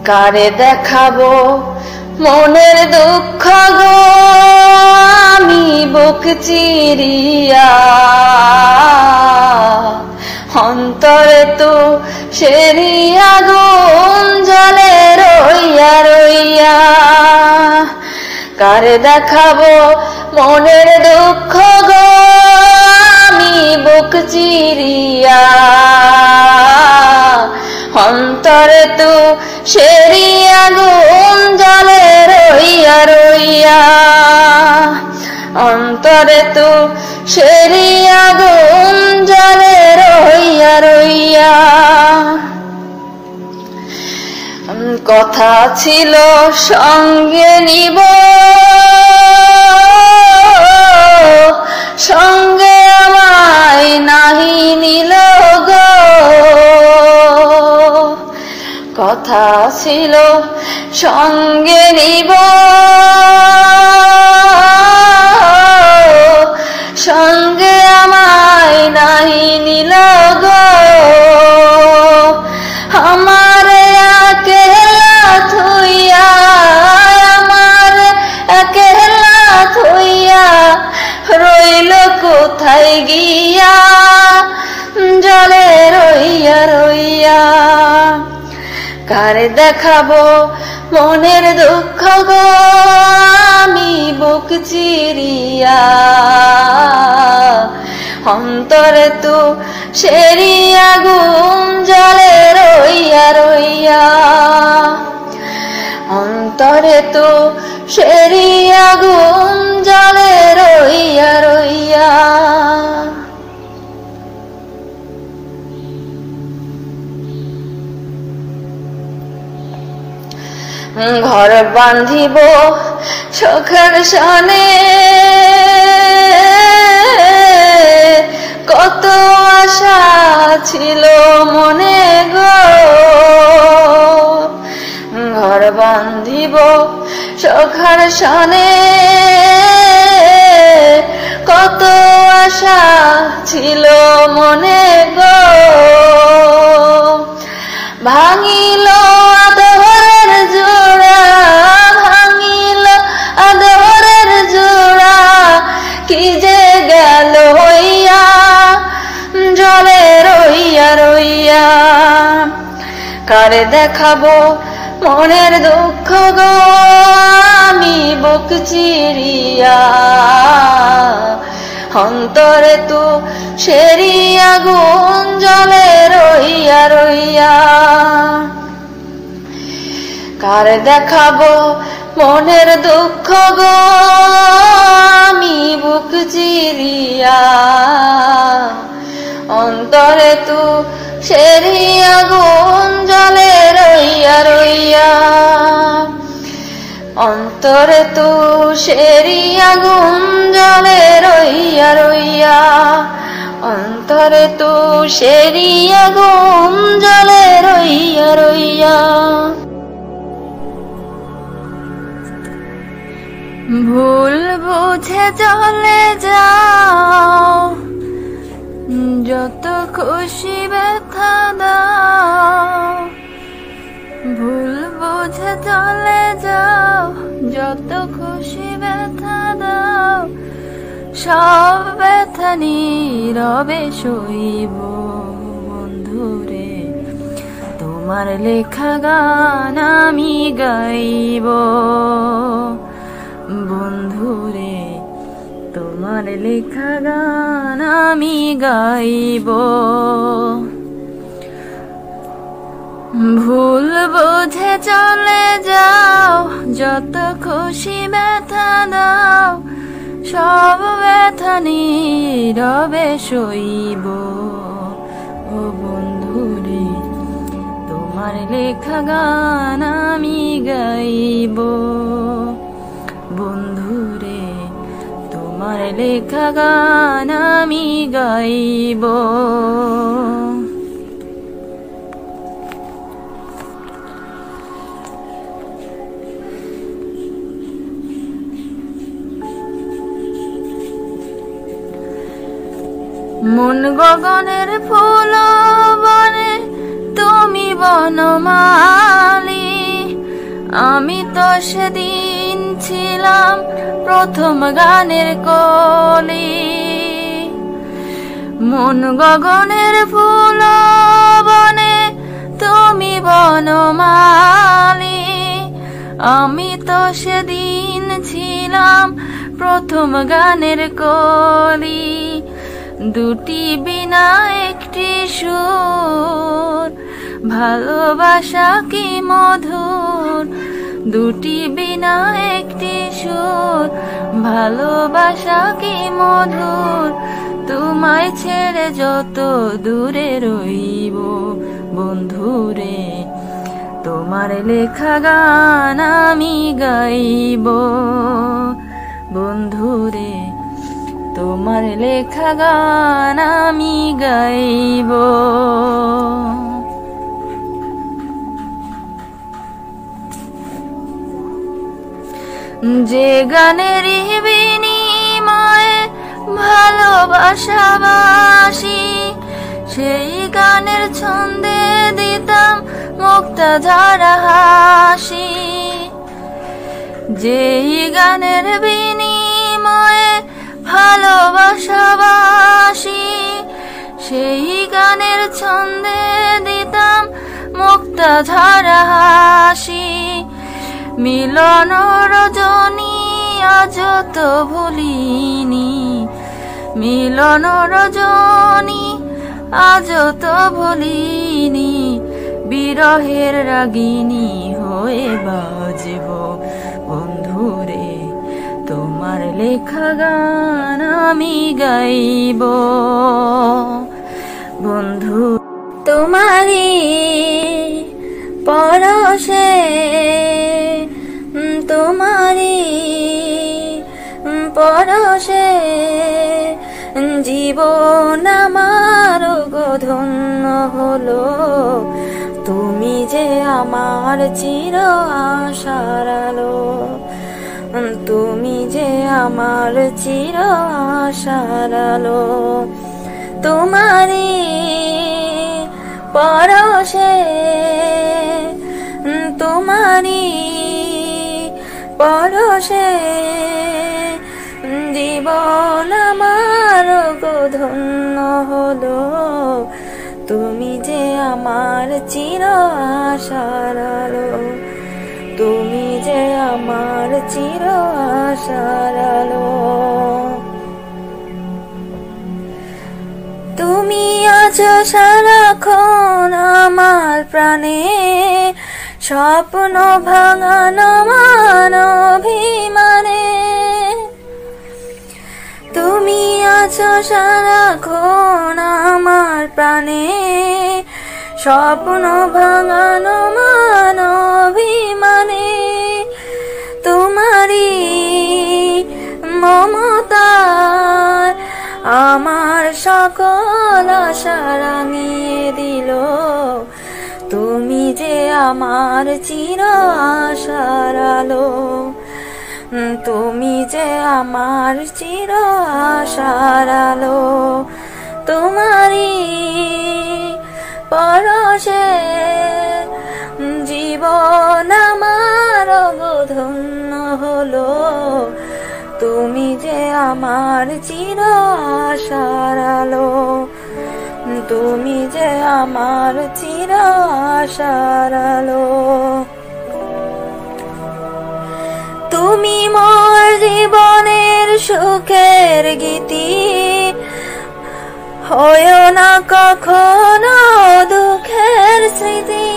কারে দেখাবো মনের দুঃখ গো আমি বুক চিরিয়া, অন্তরে তো সেরি আগুন জ্বলে রইয়া রইয়া। কারে দেখাবো মনের দুঃখ গো আমি বুক চিরিয়া, অন্তরে তো সেরি আগুন জ্বলে রইয়া রইয়া, অন্তরে তো সেরি আগুন জ্বলে রইয়া রইয়া। কথা ছিল সঙ্গে নিব, সঙ্গে আমায় নাহি নিল গো। কথা ছিল সঙ্গে নিব, সঙ্গে আমায় নাহি নিল গো। আমার একেলা থুইয়া, আমার একেলা থুইয়া রইল কোথায় গিয়া, জলে রইয়া রইয়া। কারে দেখাবো মনের দুঃখ গো আমি বুক চিরিয়া, অন্তরে তো সেরি আগুন জ্বলে রইয়া রইয়া, অন্তরে তো সেরি আগুন জ্বলে রইয়া রইয়া। ঘর বাঁধিব সুখের সনে, কত আশা ছিল মনে গো। ঘর বাঁধিব সুখের সনে, কত আশা ছিল মনে গো। ভাঙিল আদরের জোড়া, ভাঙিল আদরের জোড়া, কি যে গেল হইয়া, জলে রইয়া রইয়া। কারে দেখাবো মনের দুঃখ গো আমি বুক চিরিয়া, অন্তরে তো সেরি আগুন জ্বলে রইয়া রইয়া। কারে দেখাবো মনের দুঃখ গো আমি বুক চিরিয়া, অন্তরে তো সেরি আগুন জ্বলে রইয়া রইয়া, অন্তরে তো সেরি আগুন জ্বলে রইয়া রইয়া, অন্তরে তো সেরি আগুন জ্বলে রইয়া রইয়া। ভুল বুঝে চলে যাও, যত খুশি ব্যথা দাও। ভুল বুঝে চলে যাও, যত খুশি ব্যথা দাও। সব ব্যথা নীরবে সইব বন্ধুরে, তোমার লেখা গান আমি গাইব বন্ধুরে, তোমার লেখা গান আমি গাইব। ভুল বুঝে চলে যাও, যত খুশি ব্যথা দাও। সব ব্যথা নীরবে সইব ও বন্ধুরে, তোমার লেখা গান আমি গাইব বন্ধুরে, তোমার লেখা গান আমি গাইব। মন গগনের ফুল বনে তুমি বনমালী, আমি তো সেদিন ছিলাম প্রথম গানের কলি, মন গগনের ফুল বনে তুমি বনমালী। আমি তো সেদিন ছিলাম প্রথম গানের কলি, দুটি বিনা একটি সুর, ভালোবাসা কি মধুর। দুটি বিনা একটি সুর, ভালোবাসা কি মধুর। তোমায় ছেড়ে যত দূরে রইব বন্ধুরে, তোমার লেখা গান আমি গাইব বন্ধুরে, তোমার লেখা গান আমি গাইব। যে গানের বিনিময়ে ভালোবাসাবাসি, সেই গানের ছন্দে দিতাম মুক্তাধারা হাসি। যেই গানের বিনিময়ে ভালোবাসাবাসি, সেই গানের ছন্দে দিতাম মুক্তাধারা হাসি। মিলন রজনী আজ তো ভুলিনি, মিলন রজনী আজ তো ভুলিনি। বিরহের রাগিনী হয়ে বাজব বন্ধুরে, তোমার লেখা গান আমি গাইব বন্ধু। তোমারি পরশে, তোমারি পরশে জীবন আমার ধন্য হলো। তুমি যে আমার চির আশার আলো, তুমি যে আমার চির আশার আলো। তোমারি পরশে, তোমারি পরশে জীবন আমার ধন্য হলো। তুমি যে আমার চির আশার আলো, তুমি যে আমার চির আশার আলো। তুমি আছো সারাক্ষণ আমার প্রাণে, স্বপ্ন ভাঙানো মান অভিমানে। তুমি আছো সারাক্ষণ আমার প্রাণে, স্বপ্ন ভাঙানো মান অভিমানে। তোমারি মমতার আমার সকল আশা রাঙিয়ে দিল। তুমি যে আমার চির আশার আলো, তুমি যে আমার চির আশার আলো। তোমারি পরশে জীবন আমার ধন্য হলো। তুমি যে আমার চির আশার আলো, তুমি যে আমার চির আশার আলো। তুমি মোর জীবনের সুখের গীতি, হয়ো না কখনো দুঃখের স্মৃতি।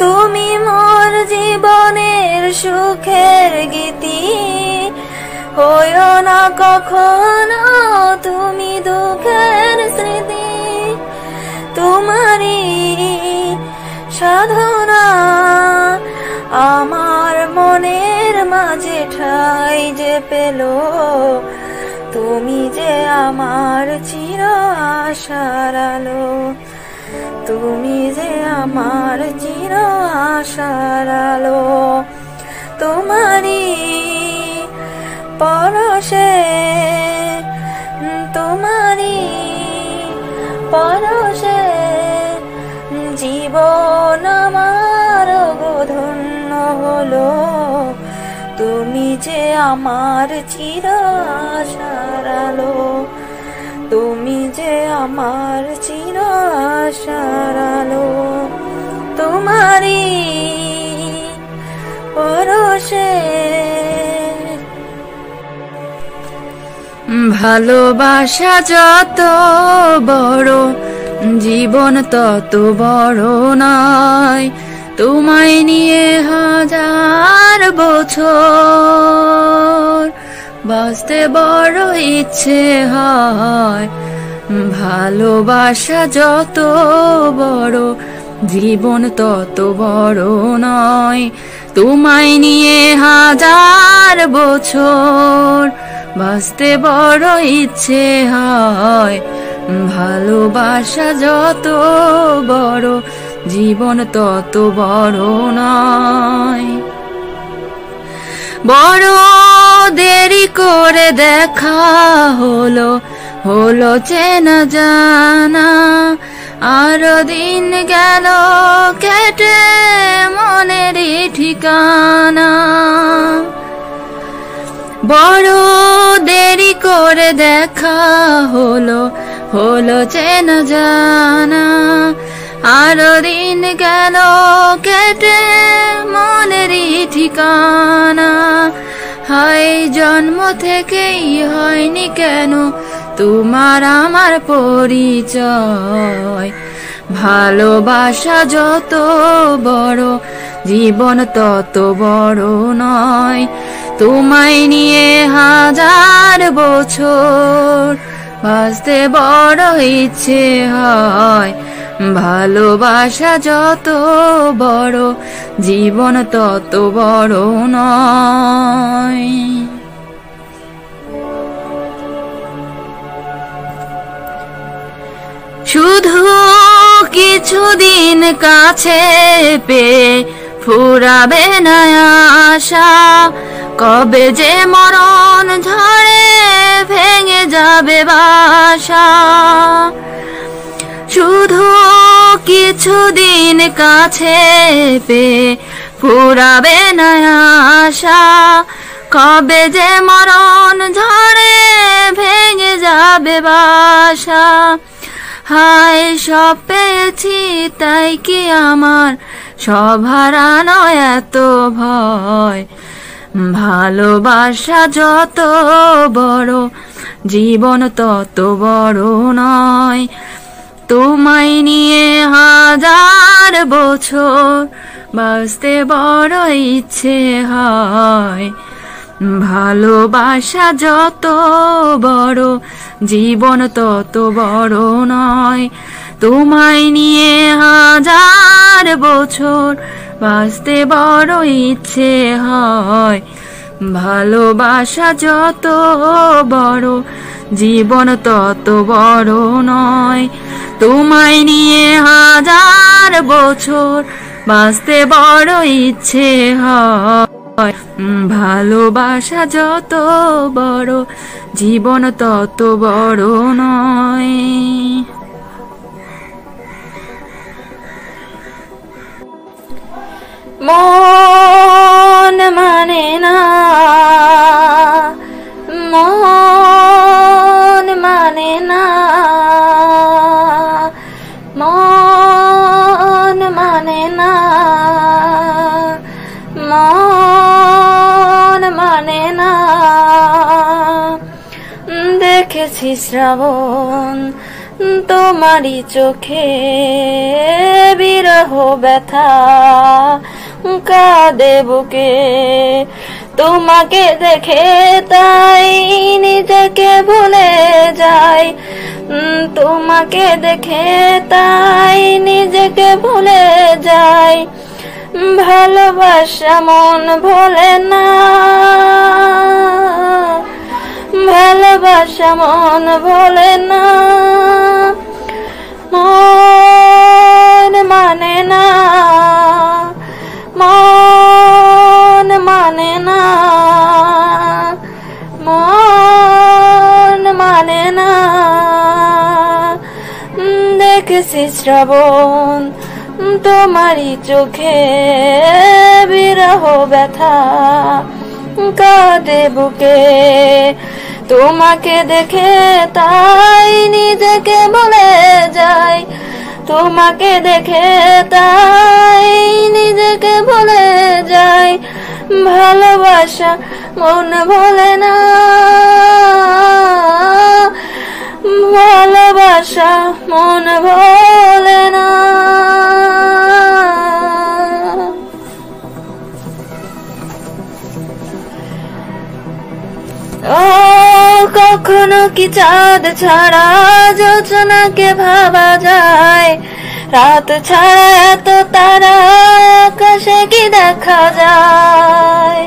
তুমি মোর জীবনের সুখের গীতি, হয়ো না কখনো তুমি দুঃখের স্মৃতি। তোমারি সাধনা আমার মনের মাঝে ঠাই যে পেল। তুমি যে আমার চির আশার আলো, তুমি যে আমার চির আশার আলো। তোমারি পরশে, তোমারি পরশে জীবন আমার ধন্য আমার চির আশার আলো, তুমি যে আমার চির আশার আলো। তোমারই পরশে ভালোবাসা যত বড়, জীবন তত বড় নয়। তোমায় নিয়ে হাজার বছর বাঁচতে বড় ইচ্ছে হয়। ভালোবাসা যত বড়, জীবন তত বড় নয়। তোমায় নিয়ে হাজার বছর বাঁচতে বড় ইচ্ছে হয়। ভালোবাসা যত বড়, জীবন তত বড় নয়। বড় দেরি করে দেখা হলো, হলো চেনা জানা, আরো দিন গেল কেটে মনেরই ঠিকানা। বড় দেরি করে দেখা হলো, হলো চেনা জানা, আরো দিন গেল কেটে মনেরই ঠিকানা। হায় জন্ম থেকেই হয়নি কেন তোমার আমার পরিচয়। ভালোবাসা যত বড়, জীবন তত বড় নয়। তোমায় নিয়ে হাজার বছর বাঁচতে বড় ইচ্ছে হয়। ভালোবাসা যত বড়, জীবন তত বড় নয়। শুধু কিছুদিন কাছে পেয়ে ফুরাবে না আশা, কবে যে মরণ ঝড়ে ভেঙে যাবে বাসা। শুধু কিছুদিন কাছে পেয়ে ফুরাবে না আশা, কবে যে মরণ ঝড়ে ভেঙে যাবে বাসা। হায় সব পেয়েছি তাই কি আমার সব হারানো এত ভয়। ভালোবাসা যত বড়, জীবন তত বড় নয়। তোমায় নিয়ে হাজার বছর বাঁচতে বড় ইচ্ছে হয়। ভালোবাসা যত বড়, জীবন তত বড় নয়। তোমায় নিয়ে হাজার বছর বাঁচতে বড় ইচ্ছে হয়। ভালোবাসা যত বড়, জীবন তত বড় নয়। তোমায় নিয়ে হাজার বছর বাঁচতে বড় ইচ্ছে হয়। ভালোবাসা যত বড়, জীবন তত বড় নয়। মন মানে না, মন মানে না, মন মানে না, মন মানে না। দেখেছি শ্রাবণ তোমারই চোখে বিরহ ব্যথা কাঁদে বুকে। তোমাকে দেখে তাই নিজেকে ভুলে যাই, তোমাকে দেখে তাই নিজেকে ভুলে যাই। ভালোবাসা মন ভোলে না, ভালোবাসা মন ভোলে না। মন মানে না, মন মানে না, মন মানে না। দেখেছি শ্রাবণ তোমারই চোখে বিরহ ব্যথা কাঁদে বুকে তোমাকে দেখে তাই নিজেকে ভুলে যাই তোমাকে দেখে তাই নিজেকে ভুলে যাই ভালোবাসা মন ভোলে না ভালোবাসা মন ভোলে না ও কখনো কি চাঁদ ছাড়া যোজনাকে ভাবা যায় রাত ছাড়া এত তারা আকাশে কি দেখা যায়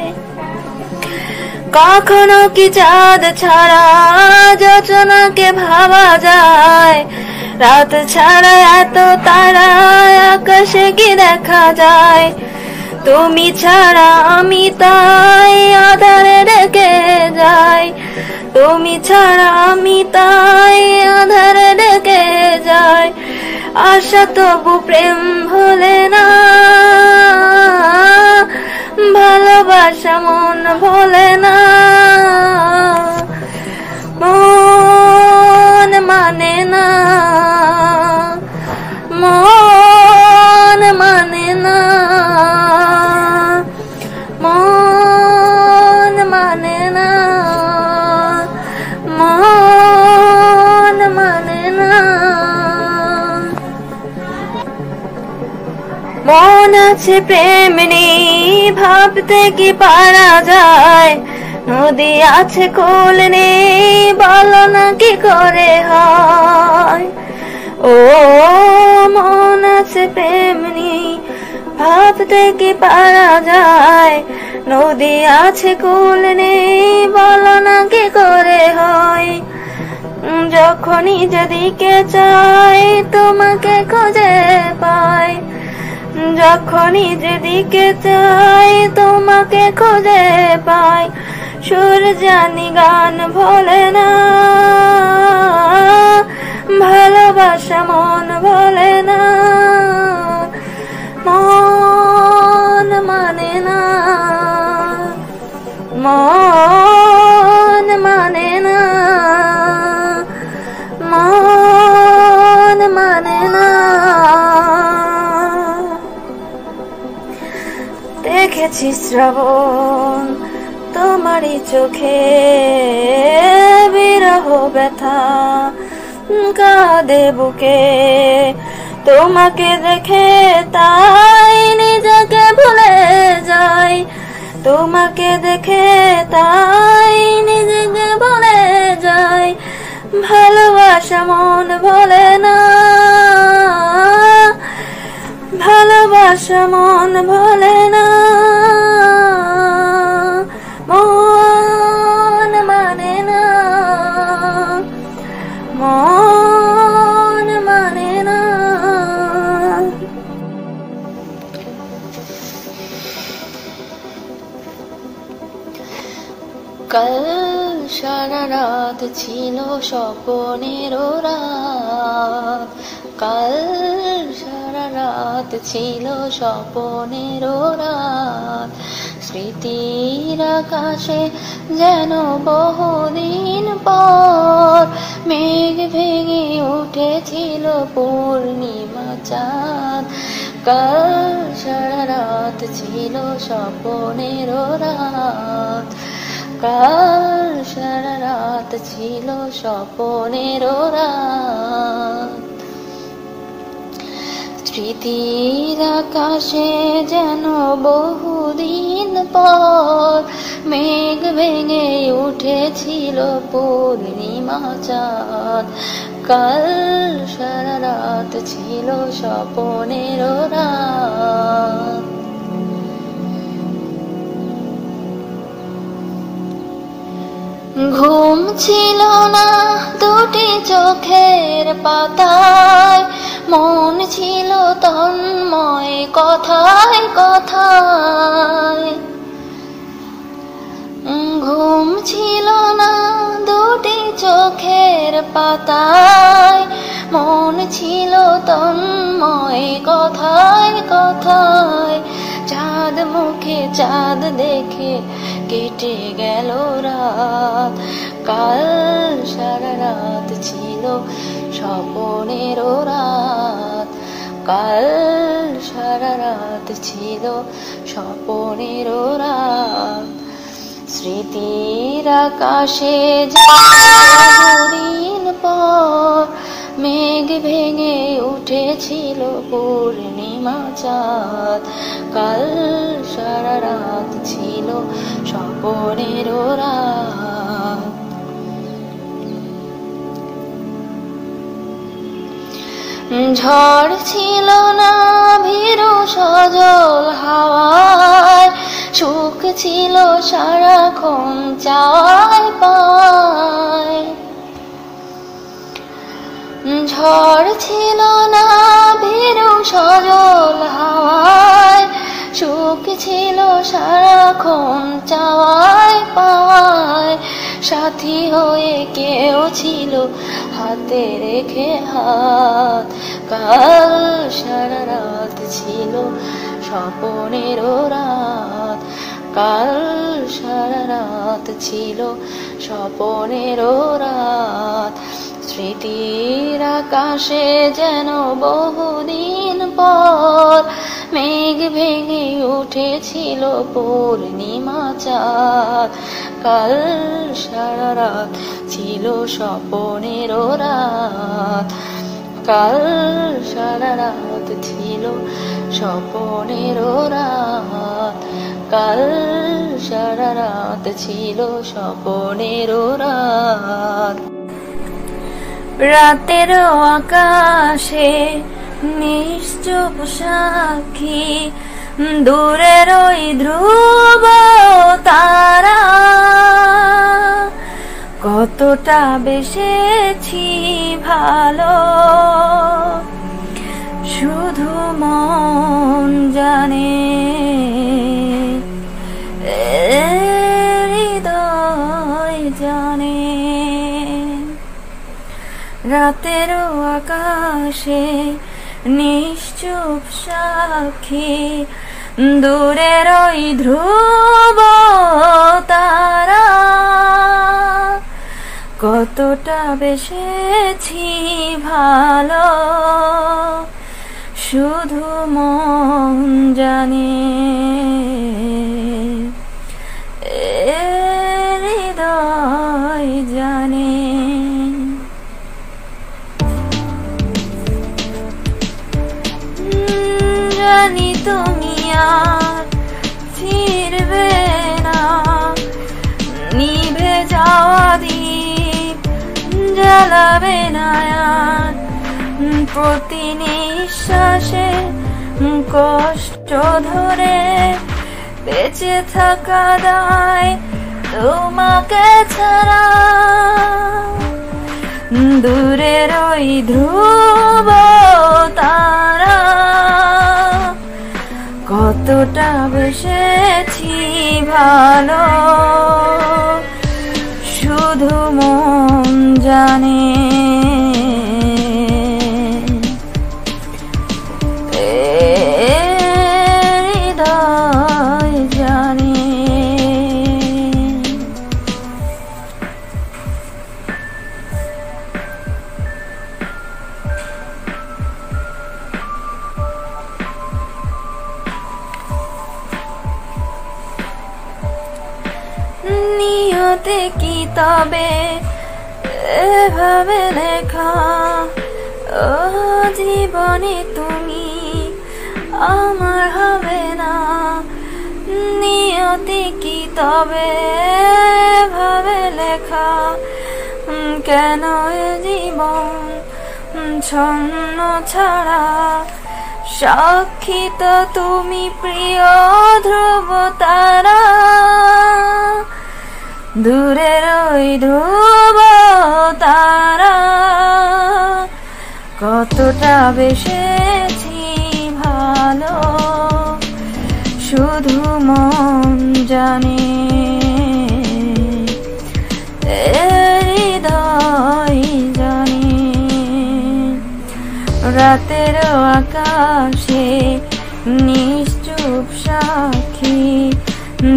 কখনো কি চাঁদ ছাড়া যোজনাকে ভাবা যায় রাত ছাড়া এত তারা আকাশে কি দেখা যায় তুমি ছাড়া আমি তাই আধারে ডেকে যাই তুমি ছাড়া আমি তাই আধারে ডেকে যাই আশা তবু প্রেম ভোলে না ভালোবাসা মন ভোলে না মন মানে না মন মানে না মন মানে না মন মানে না মন আছে প্রেম নেই ভাবতে কি পারা যায় নদী আছে কোল নেই বলো না কি করে হয় ও মন আছে প্রেম নেই ভাবতে কি পারা যায় নদী আছে কোল নেই বলো না কি করে হয় যখনই যেদিকে চাই তোমাকে খুঁজে পাই যখনই যেদিকে চাই তোমাকে খুঁজে পাই সুর জানি গান ভোলে না ভালোবাসা মন ভোলে না মন মানে না মন মানে না মন মানে না দেখেছি শ্রাবণ তোমারই চোখে বিরহ ব্যথা কাঁদে বুকে তোমাকে দেখে তাই নিজেকে ভুলে যাই তোমাকে দেখে তাই নিজেকে ভুলে যাই ভালোবাসা মন ভোলে না ভালোবাসা মন ভোলে না মন মানে না মন মানে না কাল সারা রাত ছিল স্বপ্নের রাত কাল সারা রাত ছিল স্বপ্নের রাত স্মৃতির আকাশে যেন বহুদিন পর মেঘ ভেঙে উঠেছিল পূর্ণিমা চাঁদ কাল সারা রাত ছিল স্বপ্নের রাত কাল সারা রাত ছিল স্বপ্নের রাত স্মৃতির আকাশে যেন বহুদিন পর মেঘ ভেঙে উঠেছিল পূর্ণিমা চাঁদ কাল সারা রাত ছিল স্বপ্নের রাত ঘুম ছিল না দুটি চোখের পাতায় মন ছিল তন্ময় কথায় কথায় ঘুম ছিল না দুটি চোখের পাতায় মন ছিল তন্ময় কথায় কথায় চাঁদ মুখে চাঁদ দেখে কেটে গেল রাত। কাল সারা রাত ছিল স্বপ্নের রাত, কাল সারা রাত ছিল স্বপ্নের রাত। স্মৃতির আকাশে বহুদিন পর মেঘ ভেঙে উঠেছিল পূর্ণিমা চাঁদ। কাল সারা রাত ছিল স্বপ্নের রাত। ঝড় ছিল না ভীরু সজল হাওয়ায়, সুখ ছিল সারাক্ষণ চাওয়ায় পায়। ঝড় ছিল না ভীরু সজল হাওয়ায়, সুখ ছিল সারাক্ষণ চাওয়ায় পায়। সাথী হয়ে কেউ ছিল হাতে রেখে হাত। কাল সারা রাত ছিল স্বপ্নের রাত, কাল সারা রাত ছিল স্বপ্নের রাত। স্মৃতির আকাশে যেন বহুদিন পর মেঘ ভেঙে উঠেছিল পূর্ণিমা চাঁদ। কাল সারা রাত ছিল স্বপ্নের রাত, কাল সারা রাত ছিল স্বপ্নের রাত, কাল সারা রাত ছিল স্বপ্নের রাত। রাতের আকাশে নিশ্চুপ সাক্ষী দূরের ওই ধ্রুব তারা। কতটা বেসেছি ভালো শুধু মন জানে, হৃদয় জানে। রাতের আকাশে নিশ্চুপ সাক্ষী দূরের ওই ধ্রুব তারা। কতটা বেসেছি ভালো শুধু মন জানে, হৃদয় জানে। জানি তুমি আর ফিরবে না, নিভে যাওয়া দ্বীপ জ্বালাবে না আর। প্রতি নিঃশ্বাসে কষ্ট ধরে বেঁচে থাকা দায় তোমাকে ছাড়া। দূরের ওই ধ্রুব তারা। কতটা বেসেছি ভালো শুধু মন জানে, হৃদয় জানে। নিয়তে কি তবে এভাবে লেখা, ও জীবনে তুমি আমার হবে না। নিয়তে কি তবে এভাবে লেখা, কেন এ জীবন ছন্ন ছাড়া। সাক্ষী তো তুমি প্রিয় ধ্রুব তারা। দূরের ওই ধ্রুব তারা। কতটা বেসেছি ভালো শুধু মন জানে, হৃদয় জানে। রাতের আকাশে নিশ্চুপ সাক্ষী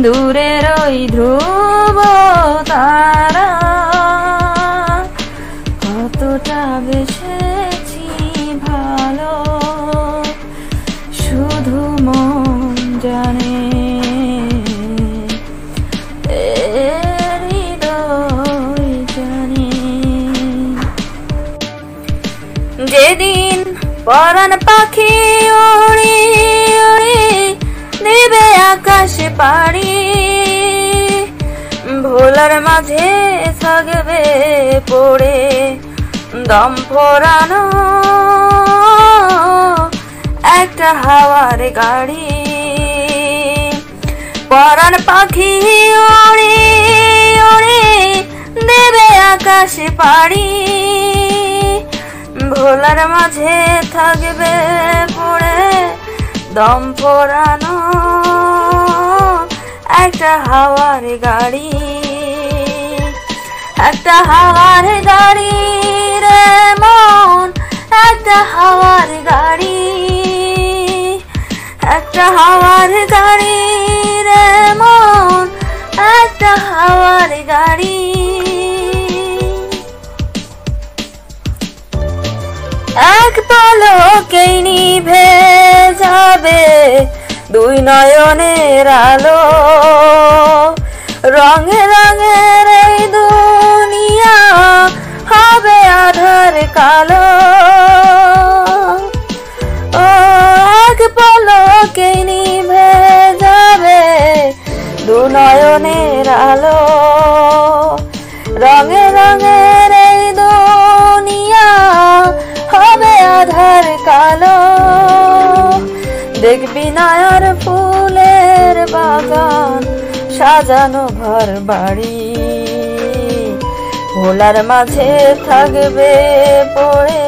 দূরের ওই ধ্রুব তারা কতটা বেসেছি ভালো শুধু মন জানে হৃদয় জানে যেদিন পরাণ পাখি উড়ি উড়ি দেবে আকাশে পাড়ি ভোলার মাঝে থাকবে পড়ে দম ফোরানো একটা হাওয়ার গাড়ি পরাণ পাখি উড়ি উড়ি দেবে আকাশে পাড়ি ভোলার মাঝে থাকবে পড়ে দম ফোরানো একটা হাওয়ার গাড়ি একটা হাওয়ার গাড়ি রে মন একটা হাওয়ার গাড়ি একটা হাওয়ার গাড়ি রে মন একটা হাওয়ার গাড়ি এক পলকেই নিভে যাবে দুই নয়নের আলো রঙে রঙের এই দুনিয়া হবে আধার কালো ও এক পলকেই নিভে যাবে দু নয়নের আলো রঙে রঙের এই দুনিয়া হবে আধার কালো দেখবি না আর ফুলের বাগান সাজানো ঘর বাড়ি ভোলার মাঝে থাকবে পড়ে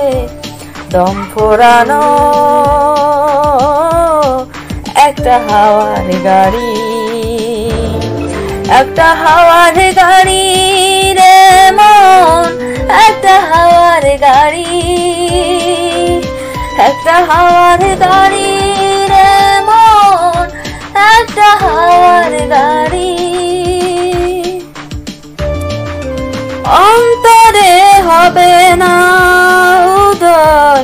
দম ফোরানো একটা হাওয়ার গাড়ি একটা হাওয়ার গাড়ি রে মন একটা হাওয়ার গাড়ি একটা হাওয়ার গাড়ি রে মন একটা হাওয়ার গাড়ি অন্তরে হবে না উদয়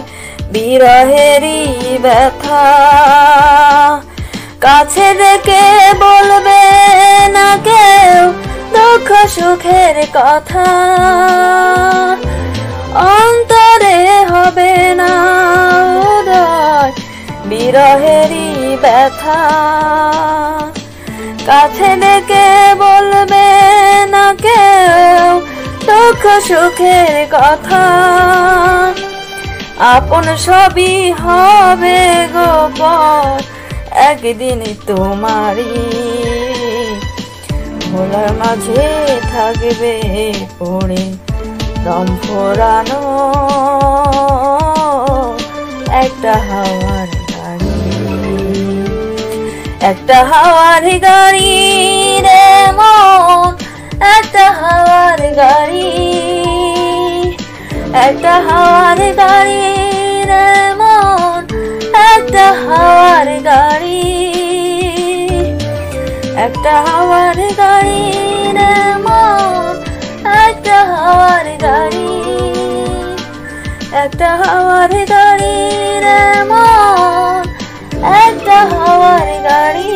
বিরহেরই ব্যথা কাছে ডেকে বলবে না কেউ দুঃখ সুখের কথা অন্তরে হবে না উদয় বিরহেরই ব্যথা কাছে ডেকে বলবে না কেউ দুঃখ সুখের কথা আপন সবই হবে গোপন একদিন তোমারই ভোলার মাঝে থাকবে পড়ে দম ফোরানো একটা হাওয়ার গাড়ি একটা হাওয়ার গাড়ি রে মন একটা হাওয়ার গাড়ি একটা হাওয়ার গাড়ি রে মন একটা হাওয়ার গাড়ি একটা হাওয়ার গাড়ি রে মন একটা হাওয়ার গাড়ি একটা হাওয়ার গাড়ি রে মন একটা হাওয়ার গাড়ি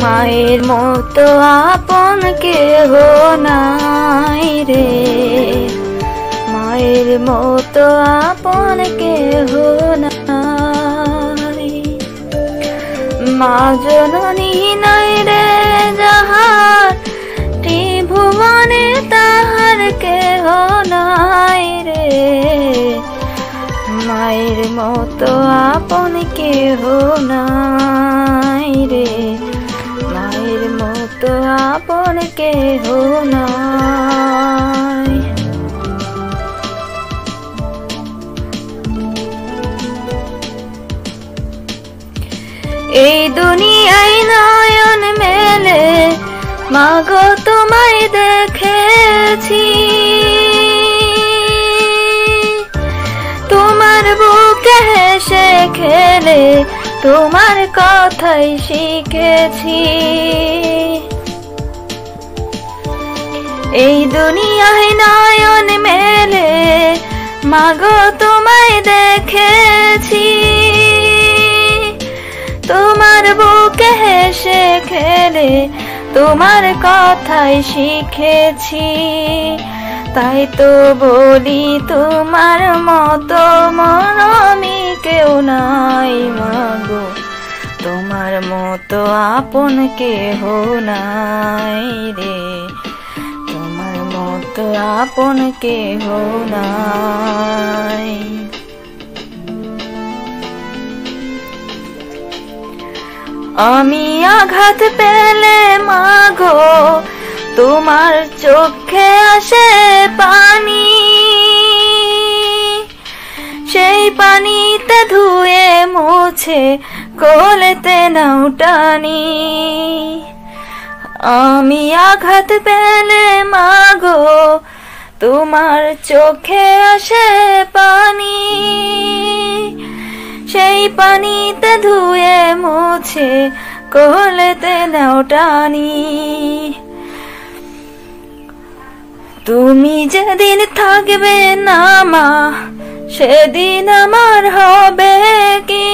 মায়ের মতো আপন কেহ নাই রে মায়ের মতো আপন কেহ নাই মা জননী নাই রে যাহার ত্রিভুবনে তাহার কেহ নাই রে মায়ের মতো আপন কেহ নাই রে মায়ের মতো আপন কেহ নাই এই দুনিয়ায় নয়ন মেলে মাগো তোমায় দেখেছি তোমার বুকে হেসে খেলে তোমার কথাই শিখেছি। এই দুনিয়ায় নয়ন মেলে মাগো তোমায় দেখেছি, তোমার বুকে হেসে খেলে তোমার কথাই শিখেছি। তাই তো বলি তোমার মতো মরমি কেউ নাই মাগো, তোমার মতো আপন কেহ নাই রে, তোমার মতো আপন কেহ নাই। আমি আঘাত পেলে মাগো তোমার চোখে আসে পানি, সেই পানিতে ধুয়ে মুছে কোলেতে নাও টানি। আমি আঘাত পেলে মাগো তোমার চোখে আসে পানি, সেই পানিতে ধুয়ে মুছে কোলেতে নাও টানি। তুমি যেদিন থাকবে না মা সেদিন আমার হবে কি,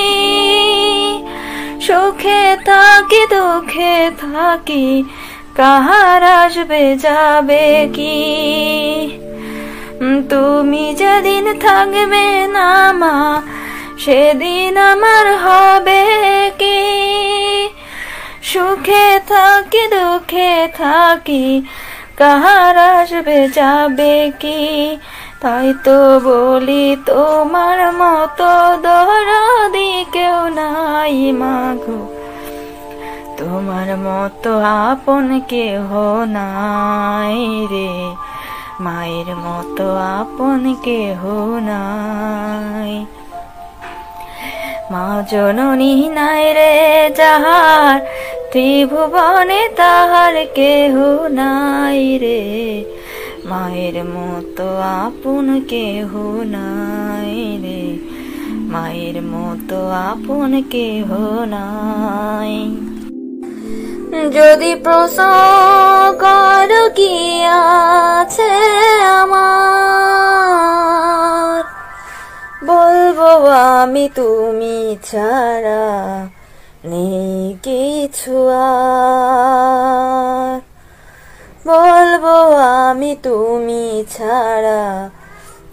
সুখে থাকি দুঃখে থাকি কাহার আসবে যাবে কি। তুমি যেদিন থাকবে না মা সেদিন আমার হবে কি, সুখে থাকি দুঃখে থাকি কাহার আসবে যাবে কি। তাই তো বলি তোমার মতো দরদি কেউ নাই মাগো, তোমার মতো আপন কেহ নাই রে, মায়ের মতো আপন কেহ নাই। মা জননী নাই রে যাহার, ত্রিভুবনে তাহার কেহ নাই রে, মায়ের মতো আপন কেহ নাই রে, মায়ের মতো আপন কেহ নাই। যদি প্রশ্ন করো কি আছে আমার, বলবো আমি তুমি ছাড়া নেই কিছু আর, বলবো আমি তুমি ছাড়া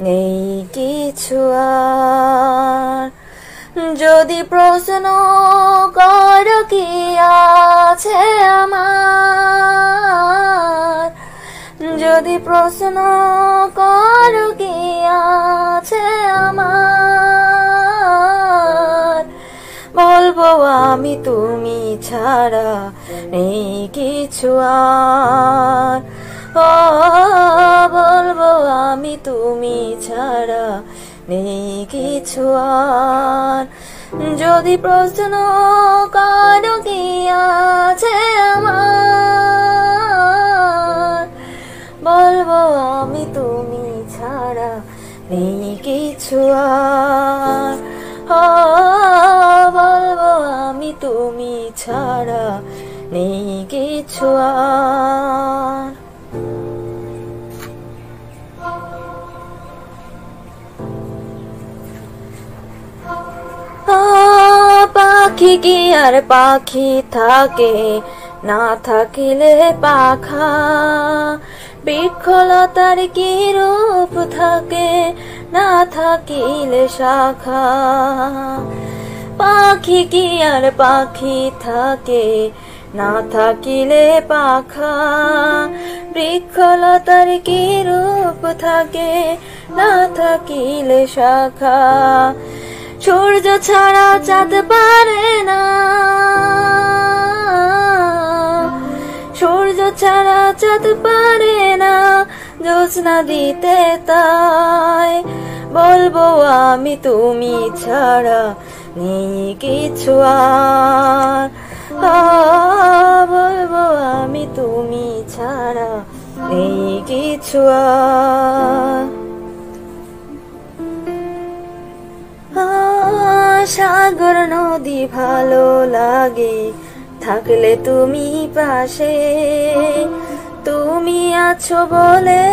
নেই কিছু আর। যদি প্রশ্ন করো কি আছে আমার, যদি প্রশ্ন করো কি আছে আমার, বলবো আমি তুমি ছাড়া নেই কিছু আর। ও বলবো আমি তুমি ছাড়া নেই কিছু আর। যদি প্রশ্ন করো কি আছে আমার, বলবো আমি তুমি ছাড়া নেই কিছু আর। বলবো আমি তুমি ছাড়া নেই কিছু আর। পাখি কি আর পাখি থাকে, না থাকিলে পাখা, বৃক্ষলতার কি রূপ থাকে, না থাকিলে শাখা। পাখি কি আর পাখি থাকে, না থাকিলে পাখা, বৃক্ষলতার কি রূপ থাকে, না থাকিলে শাখা। সূর্য ছাড়া চাঁদ পারে না, সূর্য ছাড়া চাঁদ পারে না জ্যোৎস্না দিতে, তাই বলবো আমি তুমি ছাড়া নেই কিছু আর। বলবো আমি তুমি ছাড়া নেই কিছু আর। সাগর নদী ভালো লাগে থাকলে তুমি পাশে, তুমি আছো বলে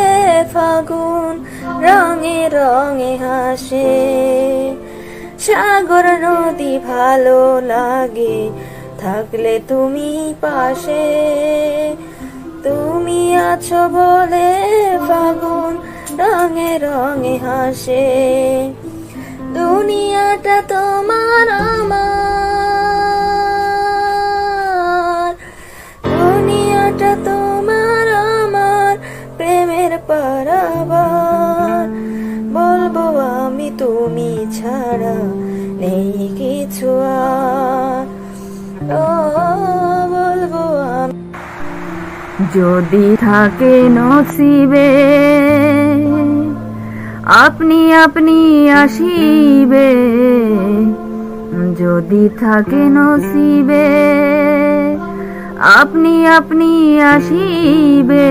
ফাগুন রঙে রঙে হাসে। সাগর নদী ভালো লাগে থাকলে তুমি পাশে, তুমি আছো বলে ফাগুন রঙে রঙে হাসে। দুনিয়াটা তোমার আমার, দুনিয়াটা তোমার আমার প্রেমের পারাবার। বলবো আমি তুমি ছাড়া নেই কিছু আর, ও বলবো আমি। যদি থাকে নসিবে আপনি আপনি আসিবে, যদি থাকে নসিবে আপনি আপনি আসিবে।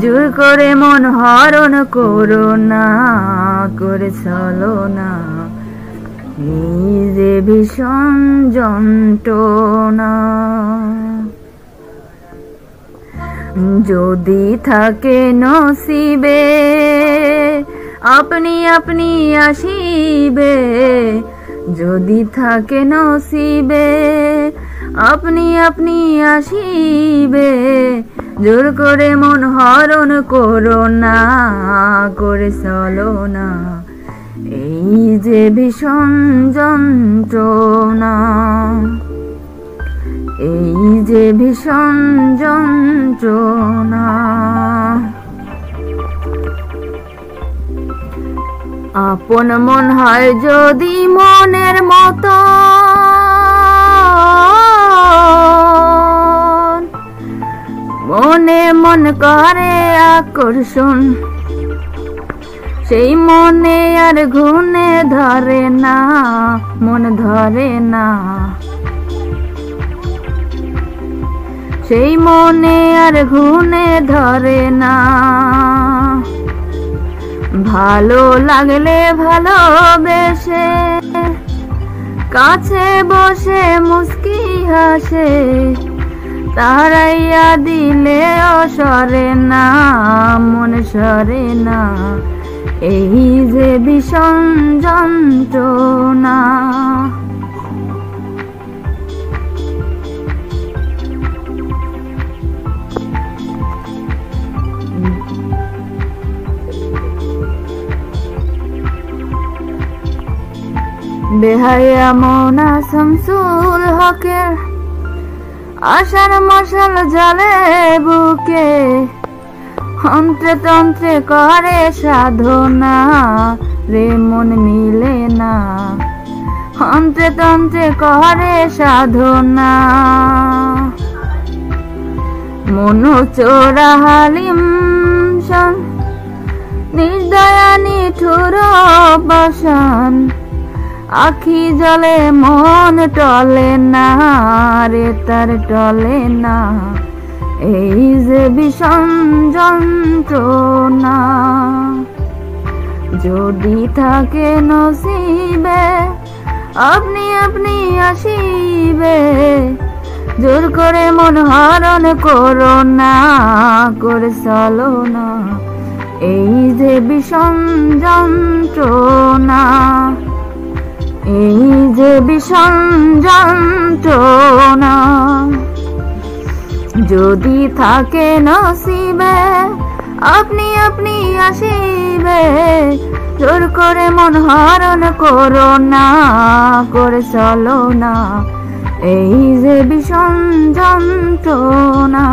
জোর করে মন হরণ করো না, করে চলো না, নিজে ভীষণ যন্ত্রণা। যদি থাকে নসিবে আপনি আপনি আসিবে, যদি থাকে নসিবে আপনি আপনি আসিবে। জোর করে মন হরণ করো না, করে চলো না, এই যে ভীষণ যন্ত্রণা, এই যে ভীষণ যন্ত্রণা। আপন মন হয় যদি মনের মতো, মনে মন করে আকর্ষণ, সেই মনে আর ঘুনে ধরে না, মন ধরে না। সেই মনে আর ঘুনে ধরে না। ভালো লাগলে ভালোবেসে কাছে বসে মুস্কি হাসে, তারাইয়া দিলে সরে না, মন সরে না, এই যে ভীষণ যন্ত্রণা। বেহায়া মোনা শামসুল হকের আশার মশাল জ্বলে বুকে, অন্ত্রে তন্ত্রে করে সাধনা রে মন মিলে না, অন্ত্রে তন্ত্রে করে সাধনা। মন চোরা হালিম নির্দয়া নিঠুর বসান, আখি জলে মন টলে না রে তার টলে না, এই যে ভীষণ যন্ত্রণা। যদি থাকে নসিবে আপনি আপনি আসিবে, জোর করে মন হরণ করো না, করে চলো না, এই যে ভীষণ যন্ত্রণা, এই যে ভীষণ যন্ত্রণা। যদি থাকে নসিবে আপনি আপনি আসিবে, জোর করে মন হরণ করো না, করে চলো না, এই যে ভীষণ যন্ত্রণা।